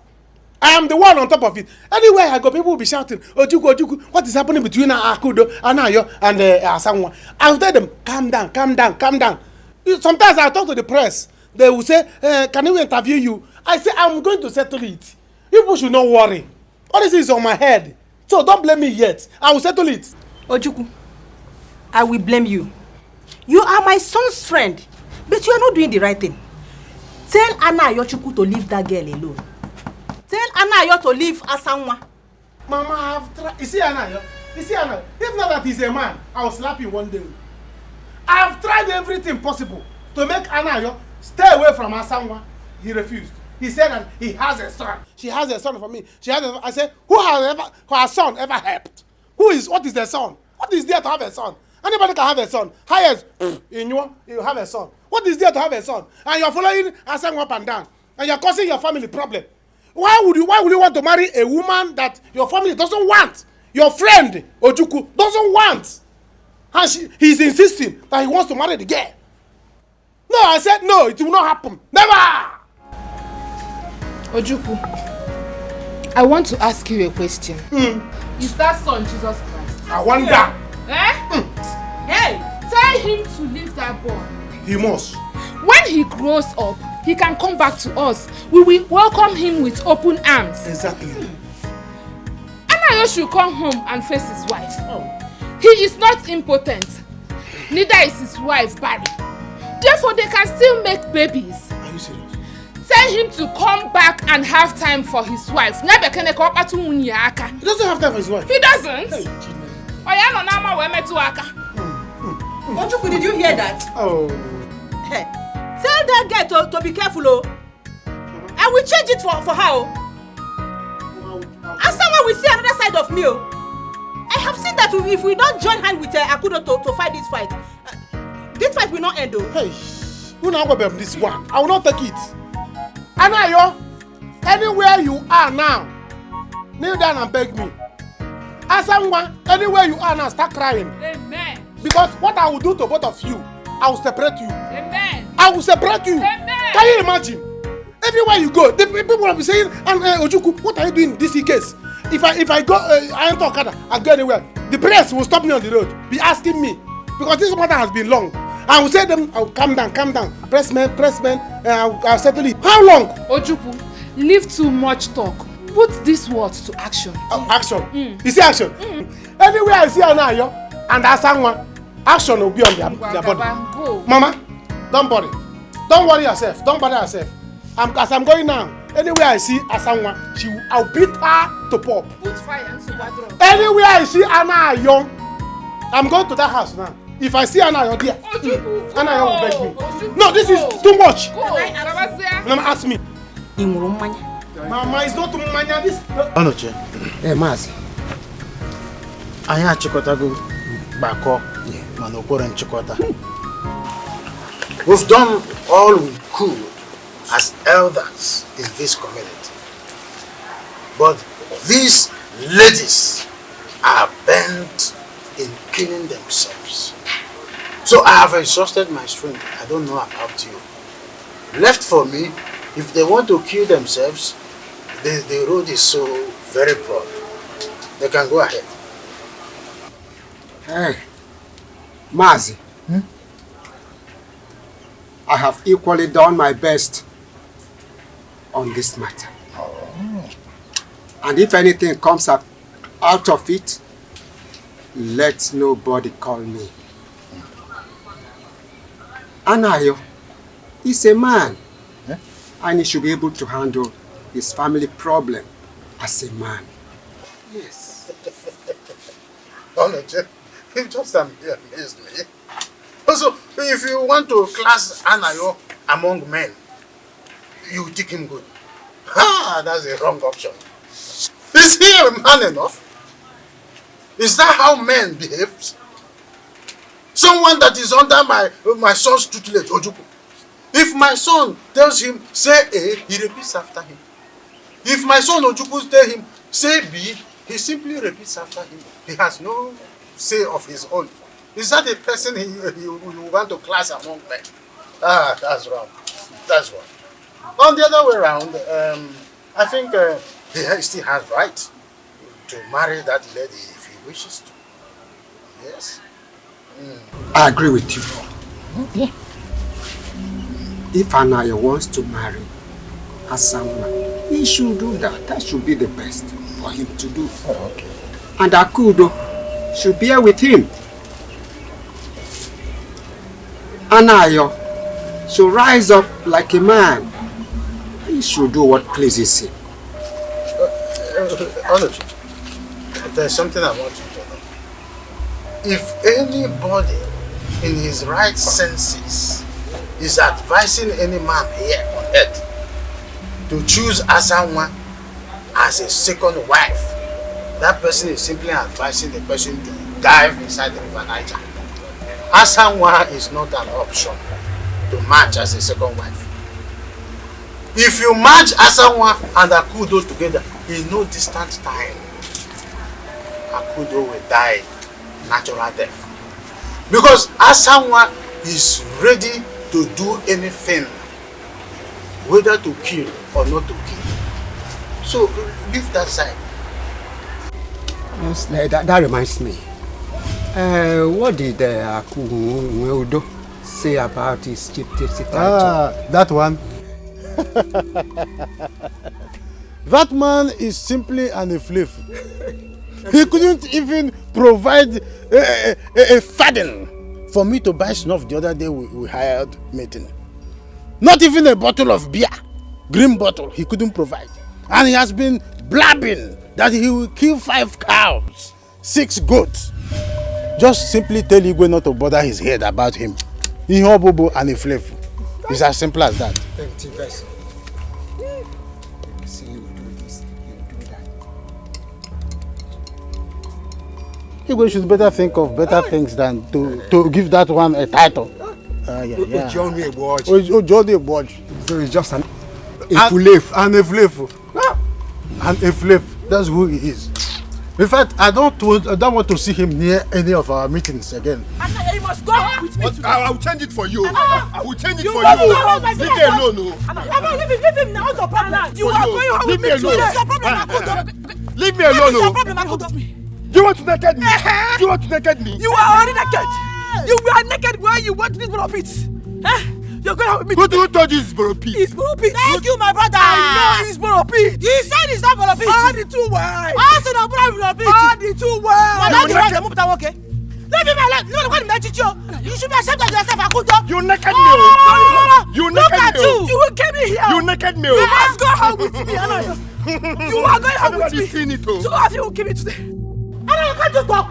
I am the one on top of it. Anywhere I go, people will be shouting, Ojuku, Ojuku, what is happening between Akudo, Anayo, and Asanwa? I'll tell them, calm down, calm down, calm down. Sometimes I talk to the press. They will say, can we interview you? I say, I'm going to settle it. People should not worry. All this is on my head. So don't blame me yet. I will settle it. Ojuku, I will blame you. You are my son's friend, but you are not doing the right thing. Tell Anayo Chukwu to leave that girl alone. Tell Anayo to leave Asanwa. Mama, I have tried. You see Anayo? If not that he's a man, I will slap him one day. I have tried everything possible to make Anayo stay away from Asanwa. He refused. He said that he has a son. She has a son for me. I said, who has son ever helped? What is their son? What is there to have a son? Anybody can have a son. Highest, you have a son. What is there to have a son? And you're following Asanwa up and down. and you're causing your family problem. Why would you want to marry a woman that your family doesn't want? Your friend Ojukwu doesn't want. And he's insisting that he wants to marry the girl. No, I said no, it will not happen. Never! Ojukwu, I want to ask you a question. Is that son Jesus Christ? I wonder. Hey, tell him to leave that boy. He must. When he grows up, he can come back to us. We will welcome him with open arms. Exactly. Anayo should come home and face his wife. He is not impotent. Neither is his wife barren. Therefore, they can still make babies. Are you serious? Tell him to come back and have time for his wife. He doesn't have time for his wife. He doesn't. Ojukwu, did you hear that? Oh. Hey, tell that guy to be careful, oh. I will change it for her. As someone will see another side of me, oh. I have seen that if we don't join hand with Akudo to fight this fight will not end, though. Hey, you know about this one. I will not take it. Anayo, anywhere you are now, kneel down and beg me. Asanwa, anywhere you are now, start crying. Amen. Because what I will do to both of you, I will separate you. Amen. I will separate you. Amen. Can you imagine? Everywhere you go, the people will be saying, Ojukwu, what are you doing in this case? If I go, I enter Okada, I go anywhere, the press will stop me on the road, be asking me. Because this matter has been long. I will say them, I will calm down. Pressman, I'll settle it. How long? Ojukwu, leave too much talk. Put these words to action. Action? You see action? Anywhere I see Anayo and Asanwa, action will be on their body. Go. Mama, don't worry. Don't worry yourself. Don't bother yourself. As I'm going now, anywhere I see Asanwa, I'll beat her to pop. Put fire and super. Anywhere I see Anayo, I'm going to that house now. If I see Anayo there, Anayo will beg me. No, this is too much. Mama, ask me. Mama, it's not too much. This. Onoche. Hey, Mazi. Anya chikotago bako manokore nchikota. We've done all we could as elders in this community. But these ladies are bent in killing themselves. So I have exhausted my strength. I don't know about you. Left for me, if they want to kill themselves, the road is so very broad. They can go ahead. Hey, Mazi. I have equally done my best on this matter. And if anything comes out of it, let nobody call me. Anayo is a man, and he should be able to handle his family problem as a man. Yes. Onoche, you just amazed me. Also, if you want to class Anayo among men, you take him good. That's a wrong option. Is he a man enough? Is that how men behave? Someone that is under my son's tutelage, Ojukwu. If my son tells him, say A, he repeats after him. If my son Ojukwu tells him, say B, he simply repeats after him. He has no say of his own. Is that a person you want to class among men? That's wrong. That's wrong. On the other way around, I think he still has right to marry that lady if he wishes to. Yes? I agree with you. Yeah. If Anayo wants to marry Asanwa, he should do that. That should be the best for him to do. Oh, okay. And Akudo should bear with him. Anayo should rise up like a man. He should do what pleases him. Honestly, there's something I want you to know. If anybody in his right senses is advising any man here on earth to choose Asanwa as a second wife, that person is simply advising the person to dive inside the river Niger. Asanwa is not an option to match as a second wife. if you match Asanwa and Akudo together in no distant time, Akudo will die natural death. Because Asanwa is ready to do anything, whether to kill or not to kill. So leave that side. Yes, that reminds me. What did Akudo say about his chief title? That one. That man is simply an efflave. He couldn't even provide a faden for me to buy snuff the other day we hired meeting. Not even a bottle of beer, green bottle, he couldn't provide. And he has been blabbing that he will kill 5 cows, 6 goats. Just simply tell Igwe not to bother his head about him. Ihobobo and efflave. It's as simple as that. See you do this, you do that. Igwe should better think of better things than to give that one a title. Johnny Watch. So it's just an efflave. An efflave. An efflave. That's who he is. In fact, I don't want to see him near any of our meetings again. You must go with me today. I will change it for you. I will change it for must you. go home with me. Leave me alone. Leave him now. What's your problem? You are going home with me today. What's your problem? Leave me alone. What's your problem? You want to naked me? You want to naked me? You are already naked. You were naked while you went to this bottle pit. You're going home with me. Who told you it's bottle pit? It's bottle pit. Thank you, my brother. I know it's bottle pit. You said it's not bottle pit. All the 2 wives. Also, no bottle pit. All the 2 wives. Madam, you move that okay? Leave him alone. You should be ashamed of yourself, Akudo. You naked me. You naked me. You will kill me here. You naked me. You must go home with me. You are going home with me. Seen it, 2 of you will kill me today. You can't talk.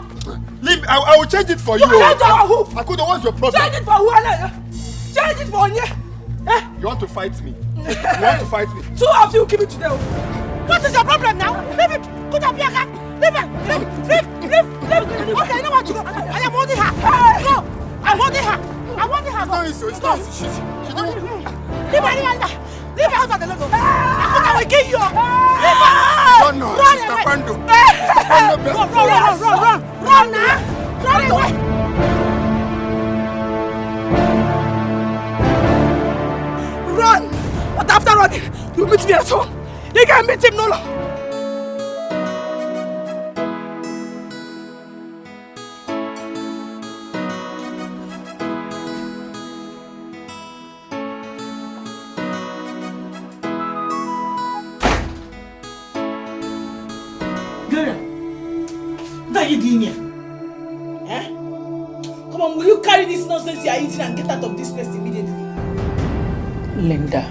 Leave. I will change it for you. Change it for who? Akudo, what's your problem? Change it for who? Change it for you. You want to fight me? You want to fight me? 2 of you will kill me today. What is your problem now? Leave him. Put up your hand. Leave him. Leave. Okay, I know what to go. I am holding her. Go. I'm holding her. Go. It's not easy. She don't. Leave her out of the logo. I will kill you. Leave her. No, Run Sister Pando. Run now. Run away. Run! But after running, you meet me at home. You can meet him no more. Gloria, what are you doing here? Come on, will you carry this nonsense you are eating and get out of this place immediately? Linda,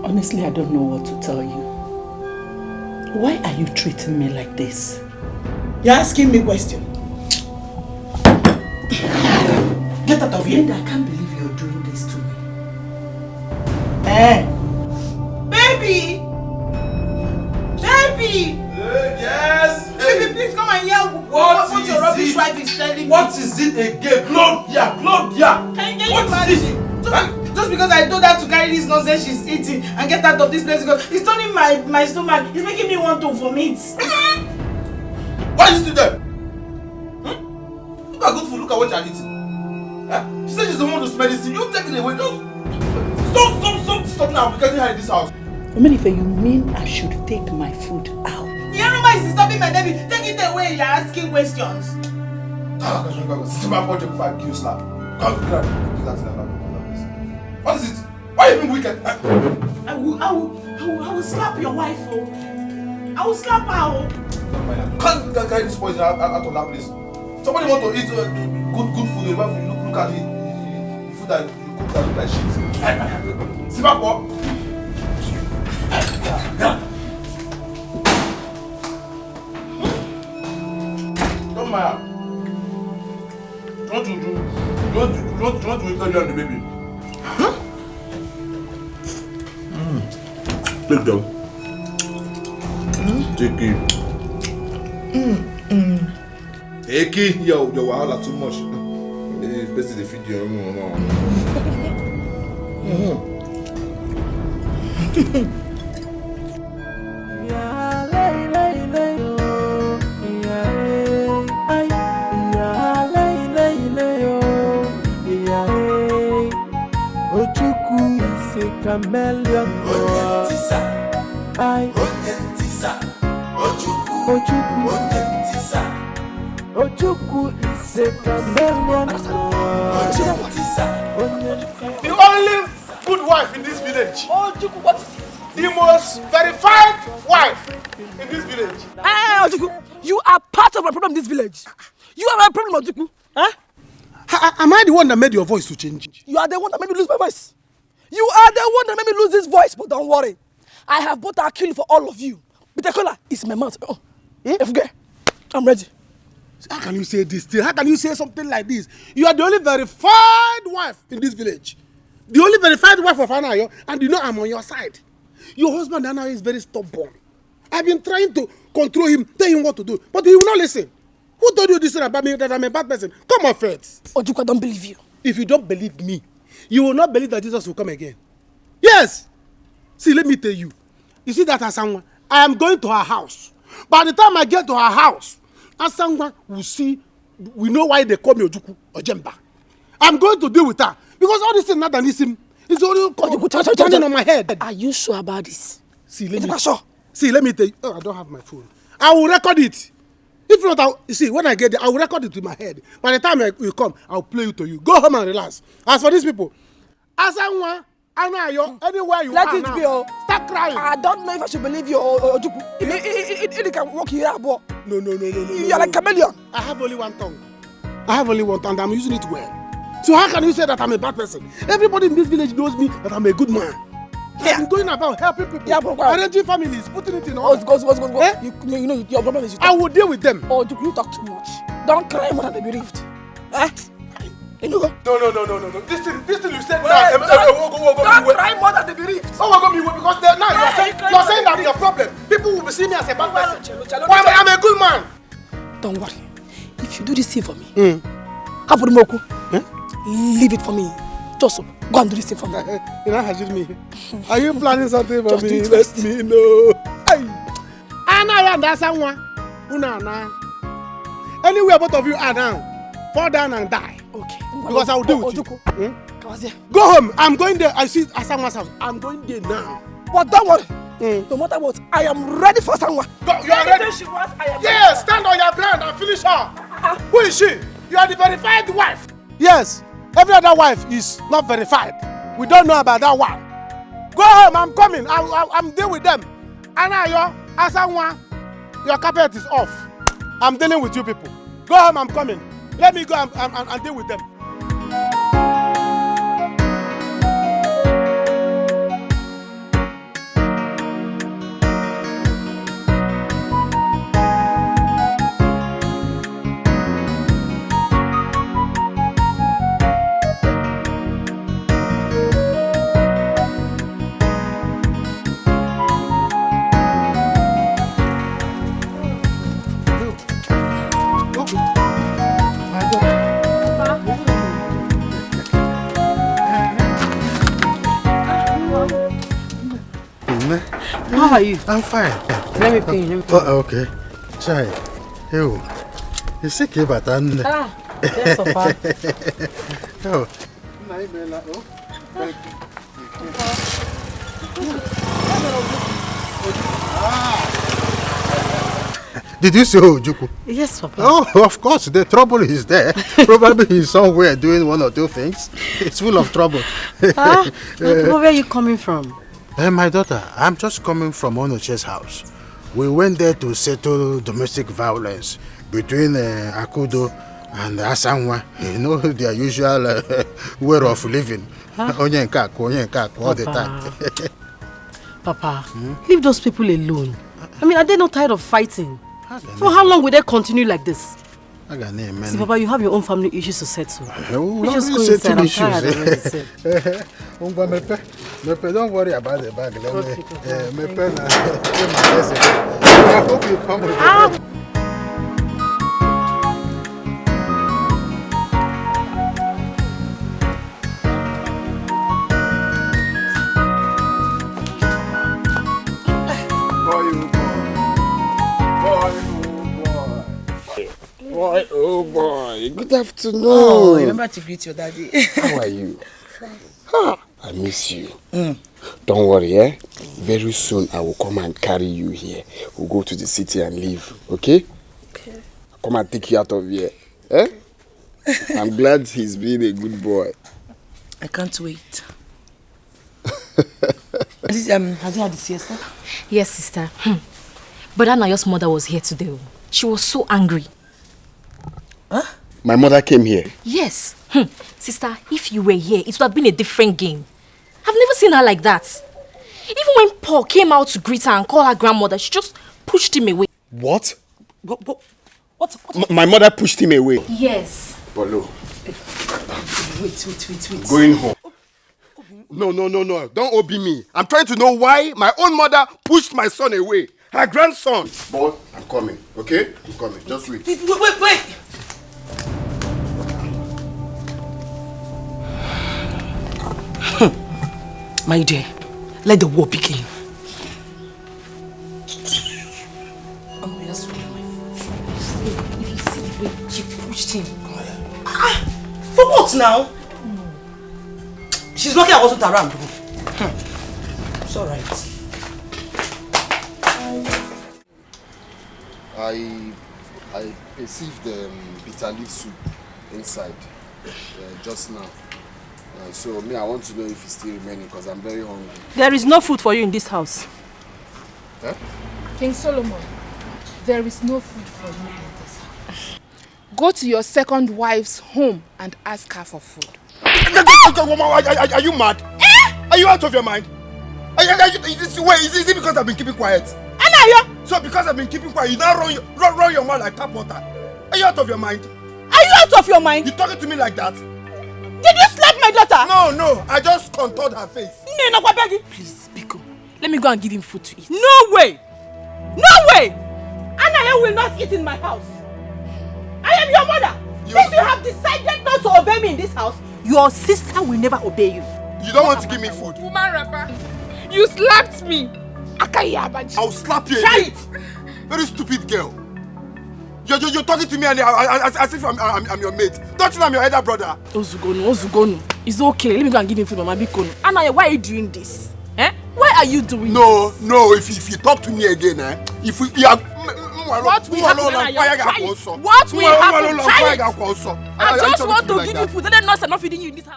honestly, I don't know what to tell you. Why are you treating me like this? You're asking me questions. Get out of here. Linda, I can't believe you're doing this to me. Baby! Yes. Baby, please come and hear what your rubbish wife is telling me. What is it again? Claudia. Can you imagine? Just because I told her to carry this nonsense she's eating and get out of this place because it's turning my stomach. It's making me want to vomit. Why are you still there? Look at good food. Look at what you're eating. She said she's the one to smell this thing. You take it away. Just stop now. We can't hide this house. Omenife, you mean I should take my food out? Yeruma is disturbing my baby. Take it away. You're asking questions. Sit my body before I give you slap. Come, grab. Do that in the back. What is it? Why are you being wicked? I will slap your wife, oh. I will slap her, oh. Can't carry this poison out of that place. Somebody want to eat good food. You have to look at the food that you cook that look like shit. Sit back, what? Don't mind. Don't do it on the baby. Take them. Take it. Take it. Yo, wahala too much. Basically, the video. Ochukwu is a chameleon. Ochukwu is a chameleon. The only good wife in this village. Ojukwu, what is it? The most verified wife in this village. Hey, Ojukwu, you are part of my problem in this village. You are my problem, Ojukwu. Huh? Am I the one that made your voice to change? You are the one that made me lose my voice. You are the one that made me lose this voice, but don't worry. I have bought a kill for all of you. Bitter color is my mouth. Oh, I'm ready. How can you say this still? How can you say something like this? You are the only verified wife in this village. The only verified wife of Anayo, and you know I'm on your side. Your husband Anayo is very stubborn. I've been trying to control him, tell him what to do, but he will not listen. Who told you this thing about me, that I'm a bad person? Come on, first. Ojukwu, I don't believe you. If you don't believe me, you will not believe that Jesus will come again. Yes. See, let me tell you. You see that Asangwa? I am going to her house. By the time I get to her house, Asangwa will see, we know why they call me Ojukwu or Jemba. I'm going to deal with her. Because all this is not an ism. It's only turning on my head. Are you sure about this? See, let me tell you. Oh, I don't have my phone. I will record it. If not, you see, when I get there, I will record it with my head. By the time you come, I'll play it to you. Go home and relax. As for these people, Asangwa, Anayo, anywhere you let are it now, be. Oh. Start crying. I don't know if I should believe you or Ojukwu. It can walk here, boy. No. You are like a chameleon. I have only one tongue. And I'm using it well. So how can you say that I'm a bad person? Everybody in this village knows me that I'm a good man. Yeah. I'm going about helping people, arranging families, putting it in order. Go. Eh? You know your problem is you talk. I will deal with them. Oh, you talk too much. Don't cry more than they bereaved. Eh? No. This thing you said now. Don't cry more than they bereaved. Because now you're saying that your problem. People will be seeing me as a bad person. I'm a good man. Don't worry. If you do this thing for me, leave it for me. Just go and do this thing for me. You know, me. Are you planning something for me? Let me know. Anna, that's someone. Anywhere both of you are now, fall down and die. Okay. Because I will do with you. Go home. I'm going there. I see Asanwa's house. I'm going there now. But don't worry. No matter what, I am ready for Asanwa. You are ready? Yes, stand on your ground and finish her. Who is she? You are the verified wife. Yes. Every other wife is not verified. We don't know about that one. Go home, I'm coming. I'm dealing with them. Anayo, Asanwa, your carpet is off. I'm dealing with you people. Go home, I'm coming. Let me go and deal with them. How are you? I'm fine. Let me pay. Oh, okay. Chai. You sick about that? Ah, yes, Papa. Oh. Did you say Ojukwu? Yes, Papa. Oh, of course. The trouble is there. Probably he's somewhere doing one or two things. It's full of trouble. Where are you coming from? My daughter, I'm just coming from Onoche's house. We went there to settle domestic violence between Akudo and Asanwa. You know, their usual way of living. Onye nkaku all the time. Papa, leave those people alone. I mean, are they not tired of fighting? For how long will they continue like this? See, Papa, you have your own family issues to settle. You just go inside. I'm tired already. Don't worry about the bag. I hope you come with it. Good afternoon. Oh, remember to greet your daddy. How are you? Fine. I miss you. Don't worry, eh? Very soon I will come and carry you here. We'll go to the city and live, okay? Okay. Come and take you out of here. Eh? I'm glad he's being a good boy. I can't wait. Has he had the siesta? Yes, sister. But Anayo's mother was here today. She was so angry. Huh? My mother came here? Yes. Sister, if you were here, it would have been a different game. I've never seen her like that. Even when Paul came out to greet her and call her grandmother, she just pushed him away. What? What? My mother pushed him away? Yes. Bolo. Wait. Going home. No. Don't obi me. I'm trying to know why my own mother pushed my son away. Her grandson. Boy, I'm coming. Okay? I'm coming. Just wait. Wait. My dear, let the war begin. Oh, yes, If you see the way she pushed him. For what now? She's lucky I wasn't around. It's alright. I perceived bitter leaf soup inside just now. So me, I want to know if it's still remaining because I'm very hungry. There is no food for you in this house. Huh? King Solomon, there is no food for you in this house. Go to your second wife's home and ask her for food. Are you mad? Are you out of your mind? Is it because I've been keeping quiet? Anayo! So because I've been keeping quiet, you now run your mouth like tap water. Are you out of your mind? Are you out of your mind? You talking to me like that? Did you slap my daughter? No. I just contoured her face. Please, Biko. Let me go and give him food to eat. No way! Anayo will not eat in my house. I am your mother. Since you have decided not to obey me in this house, your sister will never obey you. You don't want to give me food? Woman rapper, you slapped me. I'll slap you Try again. Very stupid girl. You're talking to me as if I'm your mate. Don't you know I'm your elder brother? Ozugonu. It's okay. Let me go and give him food, Mama Biko. Anaya, why are you doing this? Why are you doing this? No. If you talk to me again, if you are... What will happen? I just want to give you food. Let them know I'm not feeding you in this house.